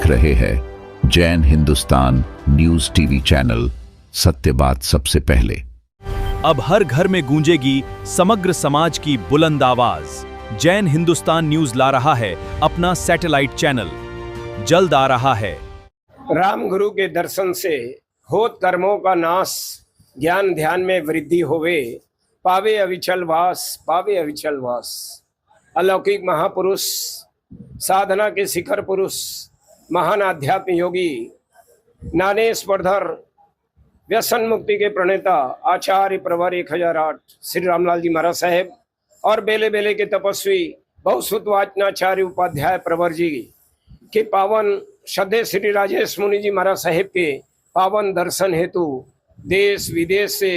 देख रहे हैं Jain Hindustan news TV channel, सत्य बात सबसे पहले। अब हर घर में गूंजेगी समग्र समाज की बुलंद आवाज। जैन हिंदुस्तान न्यूज ला रहा है अपना सैटेलाइट चैनल, जल्द आ रहा है। राम गुरु के दर्शन से होत कर्मों का नाश, ज्ञान ध्यान में वृद्धि होवे, पावे अविचल वास, पावे अविचल वास। अलौकिक महापुरुष, साधना के शिखर पुरुष, महान आध्यात्म योगी, नाने स्पर्धर, व्यसन मुक्ति के प्रणेता आचार्य प्रवर 1008 श्री रामलाल जी महाराज साहेब और बेले बेले के तपस्वी बहुसुत वाचनाचार्य उपाध्याय प्रवर जी के पावन श्रद्धेय श्री राजेश मुनि जी महाराज साहेब के पावन दर्शन हेतु देश विदेश से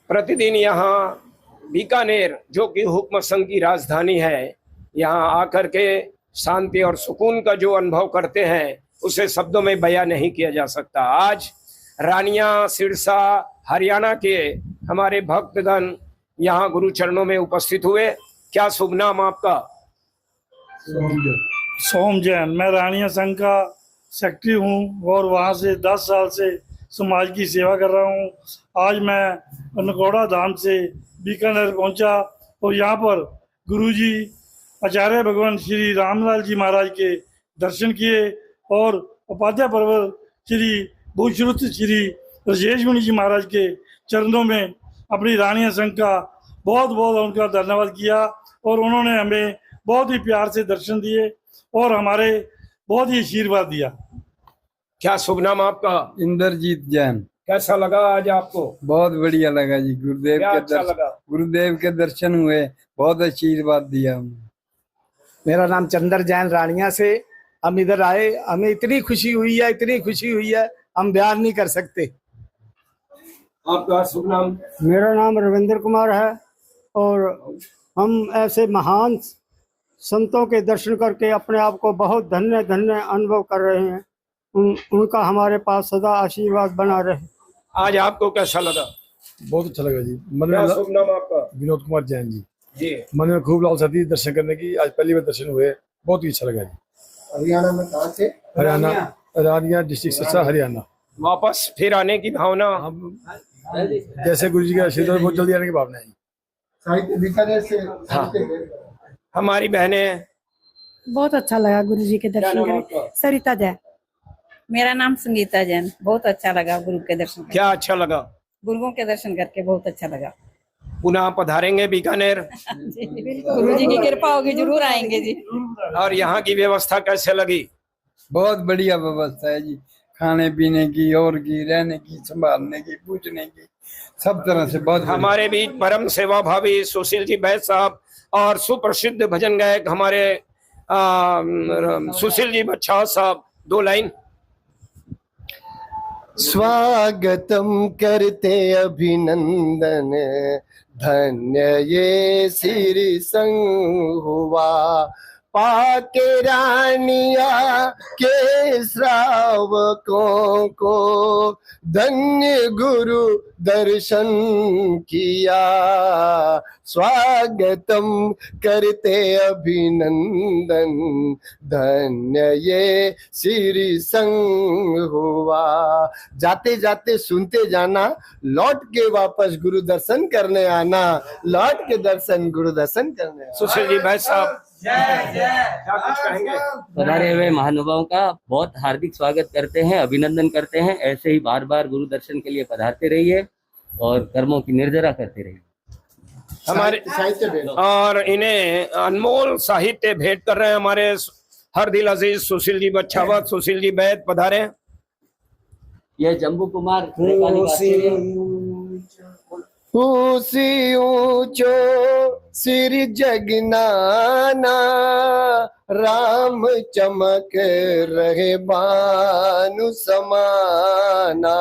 प्रतिदिन यहाँ बीकानेर, जो कि हुक्म संघ की राजधानी है, यहाँ आकर के शांति और सुकून का जो अनुभव करते हैं उसे शब्दों में बयां नहीं किया जा सकता। आज रानिया, सिरसा, हरियाणा के हमारे भक्तगण यहाँ गुरु चरणों में उपस्थित हुए। क्या शुभ नाम आपका? सोम जैन। मैं रानिया संघ का सेक्रेटरी हूँ और वहाँ से 10 साल से समाज की सेवा कर रहा हूँ। आज मैं नकोड़ा धाम से बीकानेर पहुँचा और यहाँ पर गुरुजी आचार्य भगवान श्री रामलाल जी महाराज के दर्शन किए और उपाध्याय पर्वत श्री भूश्रुत श्री राजेश मुनि जी महाराज के चरणों में अपनी रानिया संघ का बहुत बहुत उनका धन्यवाद किया और उन्होंने हमें बहुत ही प्यार से दर्शन दिए और हमारे बहुत ही आशीर्वाद दिया। क्या शुभ नाम आपका? इंद्रजीत जैन। कैसा लगा आज आपको? बहुत बढ़िया लगा जी। गुरुदेव के दर्शन हुए, बहुत आशीर्वाद दिया। मेरा नाम चंद्र जैन, रानिया से हम इधर आए, हमें इतनी खुशी हुई है, हम बयान नहीं कर सकते। आपका शुभ नाम? मेरा नाम रविंद्र कुमार है और हम ऐसे महान संतों के दर्शन करके अपने आप को बहुत धन्य धन्य अनुभव कर रहे हैं। उनका हमारे पास सदा आशीर्वाद बना रहे। आज आपको कैसा लगा? बहुत अच्छा लगा जी। क्या शुभ नाम आपका? विनोद कुमार जैन जी। जी। मन में खूब लालसा थी दर्शन करने की, आज पहली बार दर्शन हुए, बहुत ही अच्छा लगा जी। हरियाणा में कहाँ से? हरियाणा डिस्ट्रिक्ट सिरसा, हरियाणा। वापस फिर आने की भावना? हम जैसे गुरु जी के आशीर्वाद, बहुत जल्दी आने की भावना है। साहित्य बीकानेर से। हाँ। हमारी बहनें। बहुत अच्छा लगा गुरु जी के दर्शन करके। सरिता जैन। मेरा नाम संगीता जैन। बहुत अच्छा लगा गुरु के दर्शन करके। क्या अच्छा लगा? गुरुओं के दर्शन करके बहुत अच्छा लगा। पुनः पधारेंगे बीकानेर? गुरु जी की कृपा होगी, जरूर आएंगे जी। और यहाँ की व्यवस्था कैसे लगी? बहुत बढ़िया व्यवस्था है जी। खाने पीने की, और की, रहने की, संभालने की, पूछने की, सब तरह से बहुत। हमारे बीच परम सेवा भावी सुशील जी बैद साहब और सुप्रसिद्ध भजन गायक हमारे सुशील जी बच्छा साहब, 2 लाइन। स्वागतम करते अभिनंदन, धन्य ये सिर संग हुआ, पाके रानिया के श्रावकों को धन्य गुरु दर्शन किया। स्वागतम करते अभिनंदन, धन्य ये सिर संग हुआ। जाते जाते सुनते जाना, लौट के वापस गुरु दर्शन करने आना, लौट के दर्शन गुरु दर्शन करने आना। सुशील जी भाई साहब, क्या कुछ कहेंगे? पधारे हुए महानुभावों का बहुत हार्दिक स्वागत करते हैं, अभिनंदन करते हैं। ऐसे ही बार बार गुरु दर्शन के लिए पधारते रहिए और कर्मों की निर्जरा करते रहिए। हमारे और इन्हें अनमोल साहित्य भेंट कर रहे हैं हमारे हर दिल अजीज सुशील जी बच्छावत। सुशील जी बैद पधारे। यह जम्बू कुमार ऊसी ऊंचो सिर जगनाना, राम चमक रहे बानु समाना।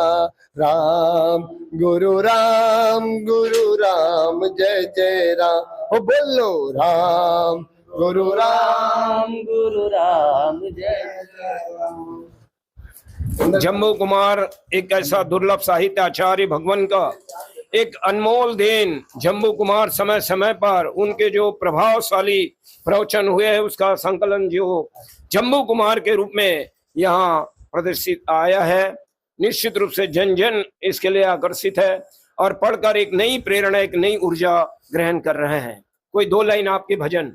राम गुरु राम, गुरु राम, जय जय राम। हो बोलो राम गुरु राम, गुरु राम, जय जय राम। जम्बू कुमार एक ऐसा दुर्लभ साहित्य आचार्य भगवान का एक अनमोल देन जम्बू कुमार समय समय पर उनके जो प्रभावशाली प्रवचन हुए हैं उसका संकलन जो जम्बू कुमार के रूप में यहाँ प्रदर्शित आया है। निश्चित रूप से जन जन इसके लिए आकर्षित है और पढ़कर एक नई प्रेरणा, एक नई ऊर्जा ग्रहण कर रहे हैं। कोई 2 लाइन आपके भजन।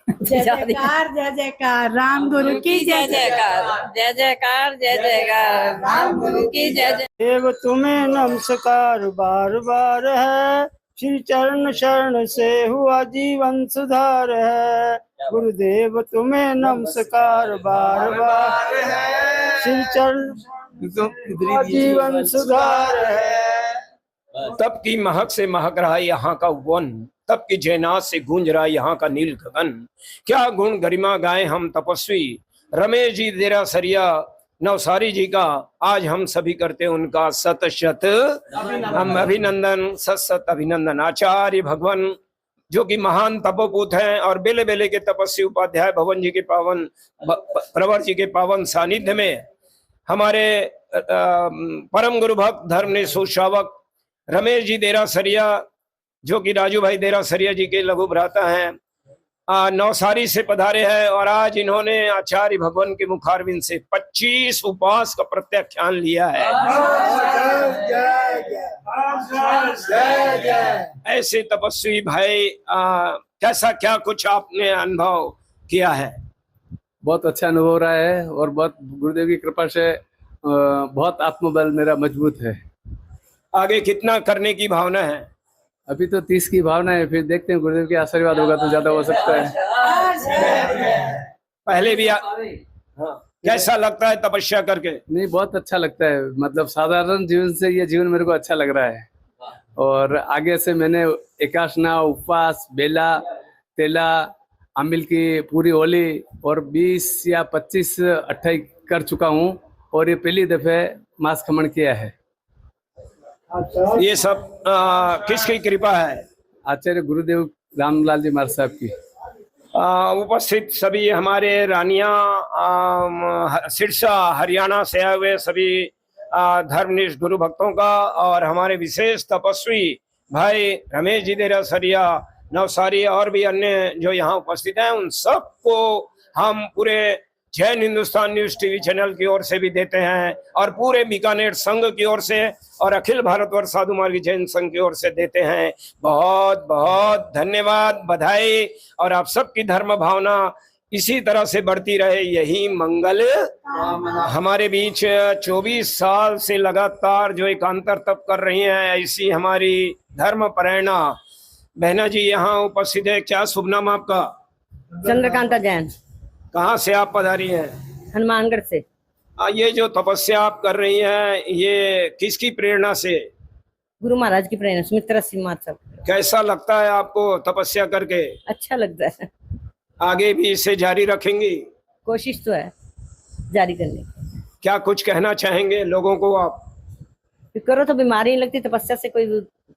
जय जयकार जय जयकार राम गुरु की जय जयकार, जय जयकार जय जयकार राम गुरु की जय जय। देव तुम्हें नमस्कार बार बार है, श्री चरण शरण से हुआ जीवन सुधार है। गुरुदेव तुम्हें नमस्कार बार बार है, श्री चरण जीवन सुधार है। तब की महक से महक रहा यहाँ का वन, तब की जयनाथ से गूंज रहा यहाँ का नील गगन। क्या गुण गरिमा गाए हम तपस्वी, रमेश जी देरा सरिया नवसारी जी का आज हम सभी करते हैं उनका सत शत हम अभिनंदन, सत सत अभिनंदन। आचार्य भगवान जो कि महान तपोपूत हैं और बेले बेले के तपस्वी उपाध्याय भवन जी के पावन प्रवर जी के पावन सानिध्य में हमारे परम गुरु भक्त धर्मनिष्ठ सुश्रावक रमेश जी देरा सरिया जो कि राजू भाई देरा सरिया जी के लघु भ्राता हैं, नवसारी से पधारे हैं और आज इन्होंने आचार्य भगवान के मुखारविंद से 25 उपवास का प्रत्याख्यान लिया है। ऐसे तपस्वी भाई कैसा क्या कुछ आपने अनुभव किया है? बहुत अच्छा अनुभव हो रहा है और बहुत गुरुदेव की कृपा से बहुत आत्मबल मेरा मजबूत है। आगे कितना करने की भावना है? अभी तो 30 की भावना है, फिर देखते हैं गुरुदेव के आशीर्वाद होगा तो ज्यादा हो सकता है। पहले भी कैसा लगता है तपस्या करके? नहीं, बहुत अच्छा लगता है। मतलब साधारण जीवन से ये जीवन मेरे को अच्छा लग रहा है। और आगे से मैंने एकाशना, उपवास, बेला, तेला, अमिल की पूरी होली और 20 या 25 28 कर चुका हूँ और ये पहली दफे मांस खमन किया है। ये सब किसकी कृपा है? आचार्य गुरुदेव रामलाल जी महाराज साहब की। उपस्थित सभी हमारे रानिया सिरसा हरियाणा से आए हुए सभी धर्मनिष्ठ गुरु भक्तों का और हमारे विशेष तपस्वी भाई रमेश जी देरा सरिया नवसारी और भी अन्य जो यहाँ उपस्थित हैं उन सबको हम पूरे Jain Hindustan news TV channel की ओर से भी देते हैं और पूरे बीकानेर संघ की ओर से और अखिल भारतवर्ष साधु मार्गी जैन संघ की ओर से देते हैं। बहुत बहुत धन्यवाद, बधाई और आप सबकी धर्म भावना इसी तरह से बढ़ती रहे, यही मंगल हमारे बीच 24 साल से लगातार जो एकांतर तप कर रही हैं ऐसी हमारी धर्म परायणा बहना जी यहाँ उपस्थित है। क्या शुभ नाम आपका? चंद्रकांता जैन। कहाँ से आप पधारी हैं? हनुमानगढ़ से। ये जो तपस्या आप कर रही हैं ये किसकी प्रेरणा से? गुरु महाराज की प्रेरणा, सुमित्रा सिंह महाराज। कैसा लगता है आपको तपस्या करके? अच्छा लगता है। आगे भी इसे जारी रखेंगी? कोशिश तो है जारी करने की। क्या कुछ कहना चाहेंगे लोगों को आप? करो तो बीमारी नहीं लगती, तपस्या से कोई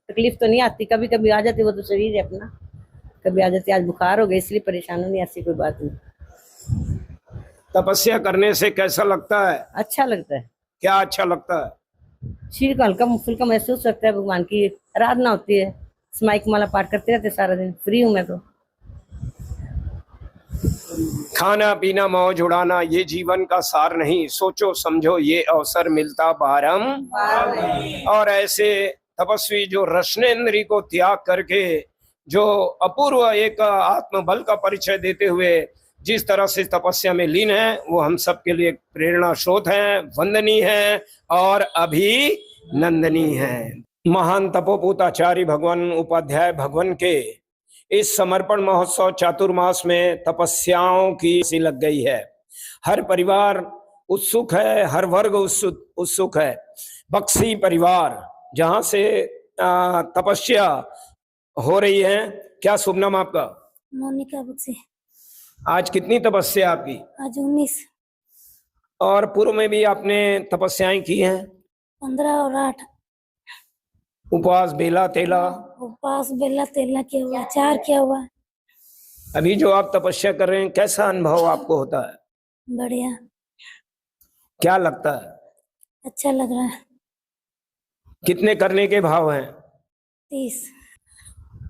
तकलीफ तो नहीं आती। कभी कभी आ जाती, वो तो शरीर है अपना, कभी आ जाती। आज बुखार हो गया इसलिए परेशान नहीं, ऐसी कोई बात नहीं। तपस्या करने से कैसा लगता है? अच्छा लगता है। क्या अच्छा लगता है? शरीर को हल्का फुल्का महसूस करता है। भगवान की आराधना होती है, समायिक माला पाठ करते रहते सारा दिन। फ्री हूँ मैं तो। खाना पीना मौज उड़ाना ये जीवन का सार नहीं, सोचो समझो ये अवसर मिलता बारंबार। और ऐसे तपस्वी जो रसनेन्द्री को त्याग करके जो अपूर्व एक आत्मबल का परिचय देते हुए जिस तरह से तपस्या में लीन है वो हम सब के लिए प्रेरणा स्रोत है, वंदनीय है और अभिनंदनीय है। महान तपोपूत आचार्य भगवान उपाध्याय भगवान के इस समर्पण महोत्सव चातुर्मास में तपस्याओं की सी लग गई है। हर परिवार उत्सुक है, हर वर्ग उत्सुक है। बक्सी परिवार जहां से तपस्या हो रही है। क्या शुभ नाम आपका? मोनिका बक्सी। आज कितनी तपस्या आपकी? आज 19। और पूर्व में भी आपने तपस्याएं की हैं? 15 और 8। उपवास, बेला, तेला? उपवास, बेला, तेला किया हुआ, 4 किया हुआ। अभी जो आप तपस्या कर रहे हैं कैसा अनुभव आपको होता है? बढ़िया। क्या लगता है? अच्छा लग रहा है। कितने करने के भाव हैं? 30।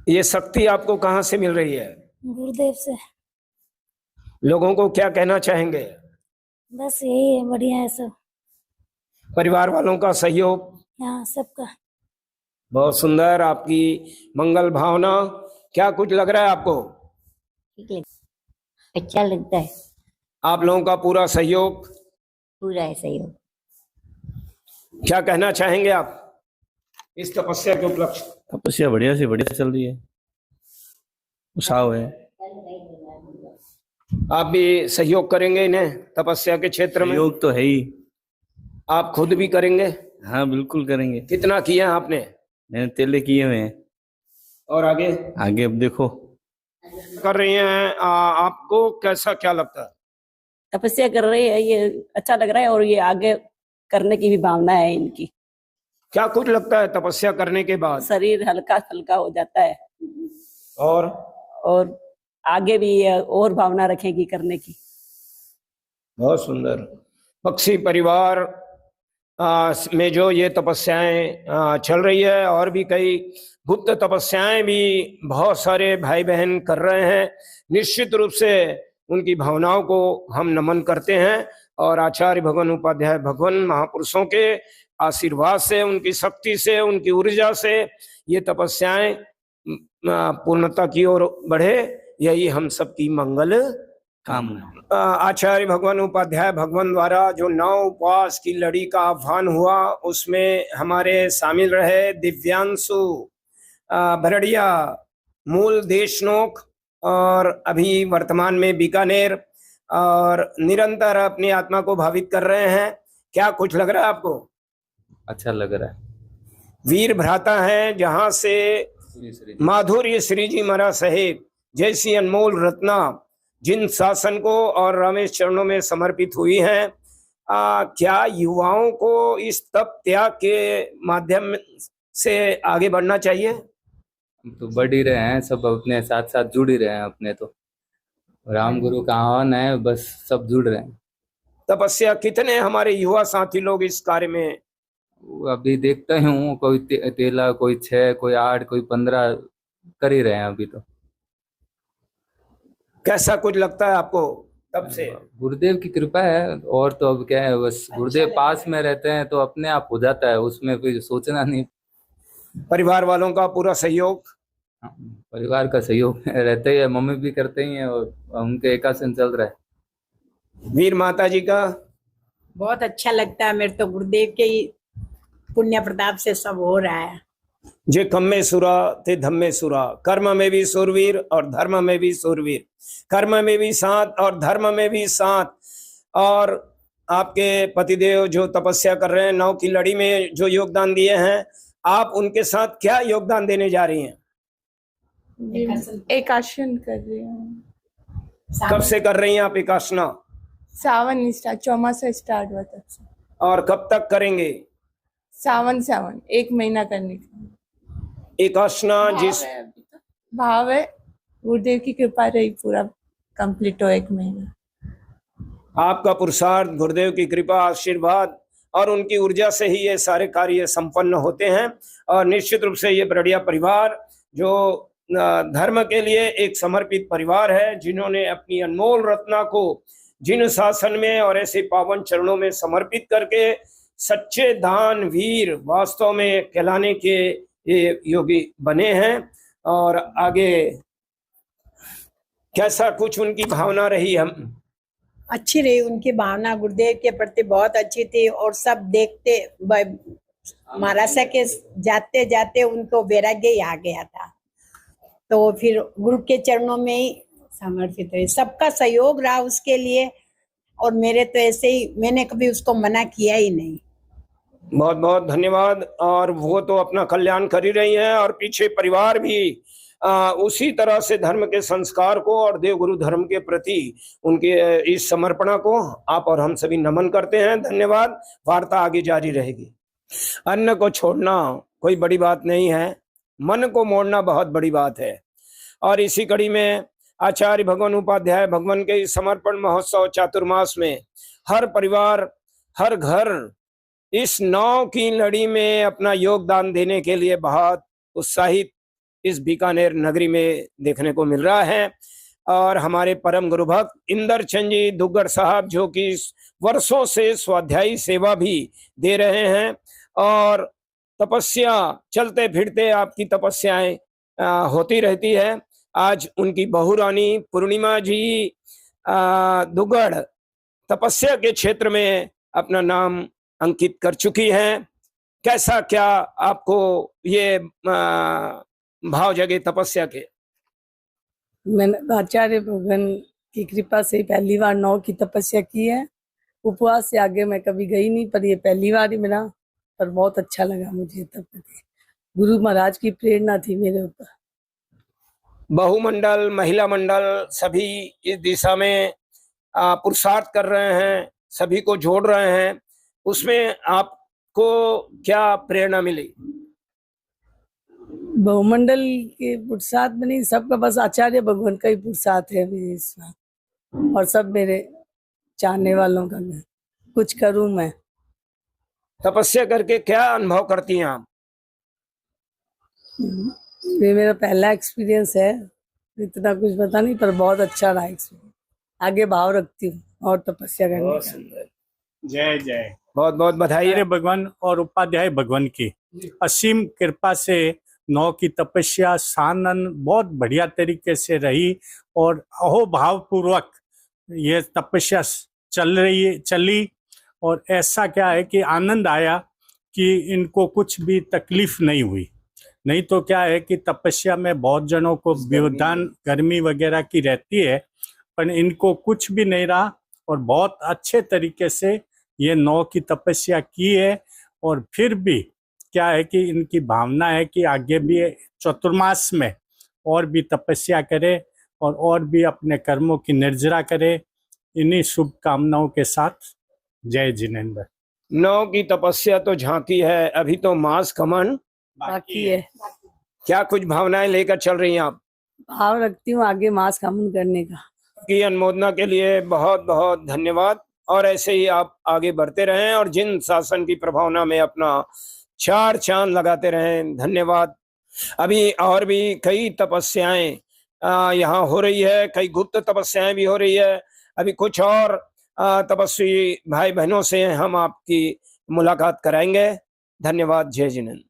ये शक्ति आपको कहाँ से मिल रही है? गुरुदेव से। लोगों को क्या कहना चाहेंगे? बस यही है, बढ़िया है सब। परिवार वालों का सहयोग? यहाँ सबका। बहुत सुंदर, आपकी मंगल भावना। क्या कुछ लग रहा है आपको? अच्छा लगता है। आप लोगों का पूरा सहयोग? पूरा है सहयोग। क्या कहना चाहेंगे आप इस तपस्या के उपलक्ष्य? तपस्या बढ़िया से बढ़िया चल रही है, उत्साह है। आप भी सहयोग करेंगे इन्हें तपस्या के क्षेत्र में? सहयोग तो है ही। आप खुद भी करेंगे? हाँ बिल्कुल करेंगे। कितना किया है आपने? मैंने तेले किए हुए हैं। और आगे? आगे अब देखो। कर रही हैं, आपको कैसा क्या लगता है? तपस्या कर रही है, ये अच्छा लग रहा है और ये आगे करने की भी भावना है इनकी। क्या कुछ लगता है तपस्या करने के बाद? शरीर हल्का हल्का हो जाता है और आगे भी ये और भावना रखेगी करने की। बहुत सुंदर। पक्षी परिवार में जो ये तपस्याएं चल रही है, और भी कई गुप्त तपस्याएं भी बहुत सारे भाई बहन कर रहे हैं। निश्चित रूप से उनकी भावनाओं को हम नमन करते हैं, और आचार्य भगवान उपाध्याय भगवान महापुरुषों के आशीर्वाद से, उनकी शक्ति से, उनकी ऊर्जा से ये तपस्याएं पूर्णता की ओर बढ़े, यही हम सबकी मंगल कामना। आचार्य भगवान उपाध्याय भगवान द्वारा जो 9 उपवास की लड़ी का आह्वान हुआ, उसमें हमारे शामिल रहे दिव्यांशु भरड़िया, मूल देशनोक, और अभी वर्तमान में बीकानेर, और निरंतर अपनी आत्मा को भावित कर रहे हैं। क्या कुछ लग रहा है आपको? अच्छा लग रहा है। वीर भ्राता है, जहां से माधुर्य श्री जी महाराज साहेब जैसी अनमोल रत्ना जिन शासन को और रामेश चरणों में समर्पित हुई हैं, क्या युवाओं को इस तप त्याग के माध्यम से आगे बढ़ना चाहिए? तो बढ़ ही रहे हैं सब, अपने साथ साथ जुड़ ही रहे हैं अपने। तो राम गुरु का आह्वान है, बस सब जुड़ रहे हैं। तपस्या कितने हमारे युवा साथी लोग इस कार्य में? अभी देखते हूँ, कोई तेला, कोई 6, कोई 8, कोई 15 कर ही रहे हैं अभी। तो कैसा कुछ लगता है आपको तब से? गुरुदेव की कृपा है, और तो अब क्या है, बस गुरुदेव पास में रहते हैं तो अपने आप हो जाता है, उसमें कोई सोचना नहीं। परिवार वालों का पूरा सहयोग? परिवार का सहयोग रहता ही है, मम्मी भी करते ही हैं, और उनके एकासन चल रहा है। वीर माता जी का? बहुत अच्छा लगता है मेरे तो, गुरुदेव के ही पुण्य प्रताप से सब हो रहा है। जे कम्मे सुरा ते धम्मे सुरा, कर्म में भी सुरवीर और धर्म में भी सुरवीर, कर्म में भी साथ और धर्म में भी साथ। और आपके पतिदेव जो तपस्या कर रहे हैं, 9 की लड़ी में जो योगदान दिए हैं, आप उनके साथ क्या योगदान देने जा रही हैं? एकासन कर रही हूँ। कब से कर रही हैं आप एकासना? सावन चौमासा स्टार्ट हुआ तब से। और कब तक करेंगे? सावन 1 महीना करने का एकासना। जिस भाव है, गुरुदेव की कृपा रही, पूरा कंप्लीट हो 1 महीना। आपका पुरुषार्थ, गुरुदेव की कृपा, आशीर्वाद और उनकी ऊर्जा से ही ये सारे कार्य संपन्न होते हैं। और निश्चित रूप से ये बरड़िया परिवार जो धर्म के लिए एक समर्पित परिवार है, जिन्होंने अपनी अनमोल रत्ना को जिन शासन में और ऐसे पावन चरणों में समर्पित करके सच्चे दान वीर वास्तव में कहलाने के ये योगी बने हैं। और आगे कैसा कुछ उनकी भावना रही? हम अच्छी रही उनकी भावना, गुरुदेव के प्रति बहुत अच्छी थी। और सब देखते महाराज के जाते जाते उनको वैराग्य ही आ गया था, तो फिर गुरु के चरणों में ही समर्पित हुए। सबका सहयोग रहा उसके लिए, और मेरे तो ऐसे ही, मैंने कभी उसको मना किया ही नहीं। बहुत बहुत धन्यवाद। और वो तो अपना कल्याण कर ही रही हैं, और पीछे परिवार भी उसी तरह से धर्म के संस्कार को और देवगुरु धर्म के प्रति उनके इस समर्पणा को आप और हम सभी नमन करते हैं। धन्यवाद। वार्ता आगे जारी रहेगी। अन्न को छोड़ना कोई बड़ी बात नहीं है, मन को मोड़ना बहुत बड़ी बात है। और इसी कड़ी में आचार्य भगवान उपाध्याय भगवान के समर्पण महोत्सव चातुर्मास में हर परिवार, हर घर इस नाव की लड़ी में अपना योगदान देने के लिए बहुत उत्साहित इस बीकानेर नगरी में देखने को मिल रहा है। और हमारे परम गुरु भक्त इंदर चंद जी दुग्गड़ साहब, जो कि वर्षों से स्वाध्यायी सेवा भी दे रहे हैं और तपस्या चलते फिरते आपकी तपस्याएं होती रहती है। आज उनकी बहू रानी पूर्णिमा जी दुग्गड़ तपस्या के क्षेत्र में अपना नाम अंकित कर चुकी हैं। कैसा क्या आपको ये भाव जगे तपस्या के? मैंने आचार्य भगवान की कृपा से पहली बार 9 की तपस्या की है। उपवास से आगे मैं कभी गई नहीं, पर ये पहली बार ही मिला, पर बहुत अच्छा लगा मुझे। तब गुरु महाराज की प्रेरणा थी मेरे ऊपर। बहुमंडल, महिला मंडल सभी इस दिशा में पुरुषार्थ कर रहे हैं, सभी को जोड़ रहे हैं। उसमें आपको क्या प्रेरणा मिली? बहुमंडल के पुरुषार्थ में नहीं, सबका बस आचार्य भगवान का ही पुरुषार्थ है मेरे इसमें, और सब मेरे चाहने वालों का। मैं कुछ करूं। मैं तपस्या करके क्या अनुभव करती हैं आप? ये मेरा पहला एक्सपीरियंस है, इतना कुछ पता नहीं, पर बहुत अच्छा रहा एक्सपीरियंस। आगे भाव रखती हूँ और तपस्या करने का। जय जय। बहुत बहुत बधाई है भगवान और उपाध्याय भगवान की असीम कृपा से 9 की तपस्या सानन बहुत बढ़िया तरीके से रही और अहोभाव पूर्वक ये तपस्या चली। और ऐसा क्या है कि आनंद आया कि इनको कुछ भी तकलीफ नहीं हुई। नहीं तो क्या है कि तपस्या में बहुत जनों को व्यवधान गर्मी वगैरह की रहती है, पर इनको कुछ भी नहीं रहा और बहुत अच्छे तरीके से ये 9 की तपस्या की है। और फिर भी क्या है कि इनकी भावना है कि आगे भी चतुर्मास में और भी तपस्या करे और भी अपने कर्मों की निर्जरा करे। इन्हीं शुभकामनाओं के साथ जय जिनेंद्र। 9 की तपस्या तो झांकी है, अभी तो मास कमन बाकी है। क्या कुछ भावनाएं लेकर चल रही हैं आप? भाव रखती हूँ आगे मास कामन करने का। की अनुमोदना के लिए बहुत बहुत धन्यवाद। और ऐसे ही आप आगे बढ़ते रहें और जिन शासन की प्रभावना में अपना 4 चांद लगाते रहें। धन्यवाद। अभी और भी कई तपस्याएं यहाँ हो रही है, कई गुप्त तपस्याएं भी हो रही है। अभी कुछ और तपस्वी भाई बहनों से हम आपकी मुलाकात कराएंगे। धन्यवाद। जय जिनेंद्र।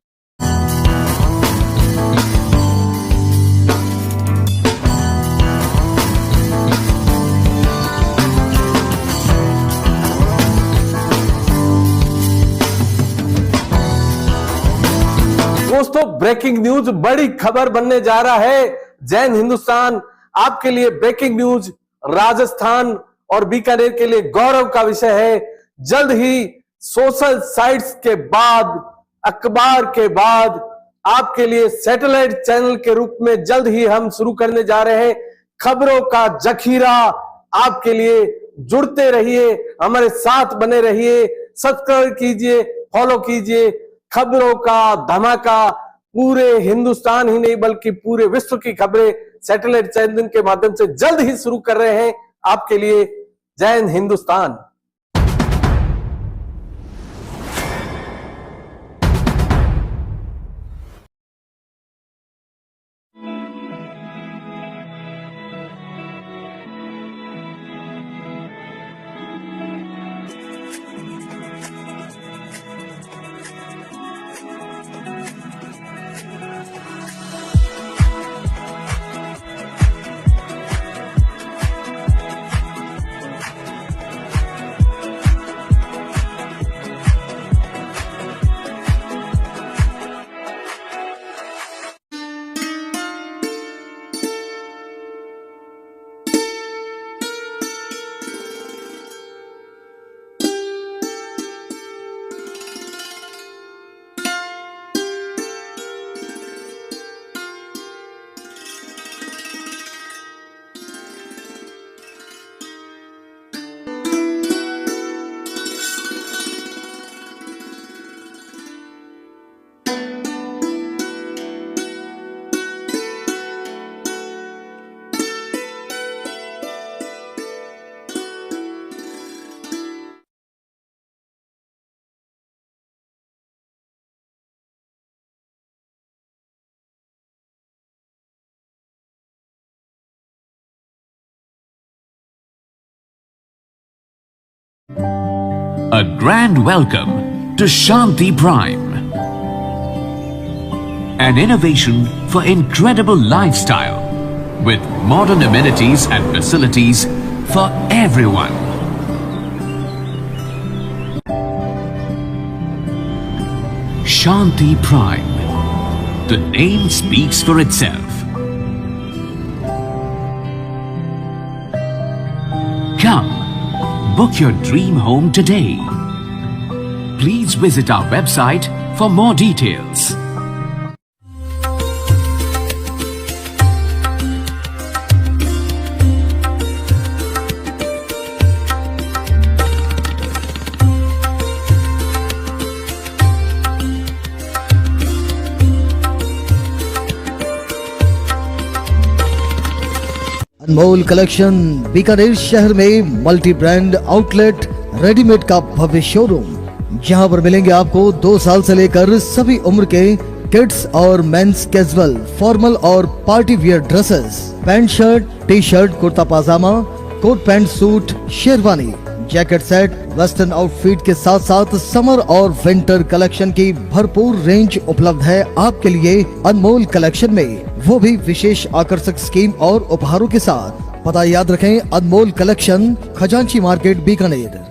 दोस्तों, ब्रेकिंग न्यूज, बड़ी खबर बनने जा रहा है। जैन हिंदुस्तान आपके लिए ब्रेकिंग न्यूज राजस्थान और बीकानेर के लिए गौरव का विषय है। जल्द ही सोशल साइट्स के बाद, अखबार के बाद आपके लिए सैटेलाइट चैनल के रूप में जल्द ही हम शुरू करने जा रहे हैं। खबरों का जखीरा आपके लिए। जुड़ते रहिए, हमारे साथ बने रहिए, सब्सक्राइब कीजिए, फॉलो कीजिए। खबरों का धमाका पूरे हिंदुस्तान ही नहीं बल्कि पूरे विश्व की खबरें सैटेलाइट चैनल के माध्यम से जल्द ही शुरू कर रहे हैं आपके लिए। Jain Hindustan. A grand welcome to Shanti Prime. An innovation for incredible lifestyle with modern amenities and facilities for everyone. Shanti Prime. The name speaks for itself. Come, book your dream home today. Please visit our website for more details. Anmol collection Bikaner शहर में multi brand outlet readymade का भव्य showroom, जहां पर मिलेंगे आपको 2 साल से लेकर सभी उम्र के किड्स और मेंस कैजुअल, फॉर्मल और party wear dresses, pant shirt, T shirt, kurta pajama, coat pant suit, sherwani, jacket set, western outfit के साथ साथ समर और विंटर कलेक्शन की भरपूर रेंज उपलब्ध है आपके लिए अनमोल कलेक्शन में, वो भी विशेष आकर्षक स्कीम और उपहारों के साथ। पता याद रखें, अनमोल कलेक्शन, खजांची मार्केट, बीकानेर।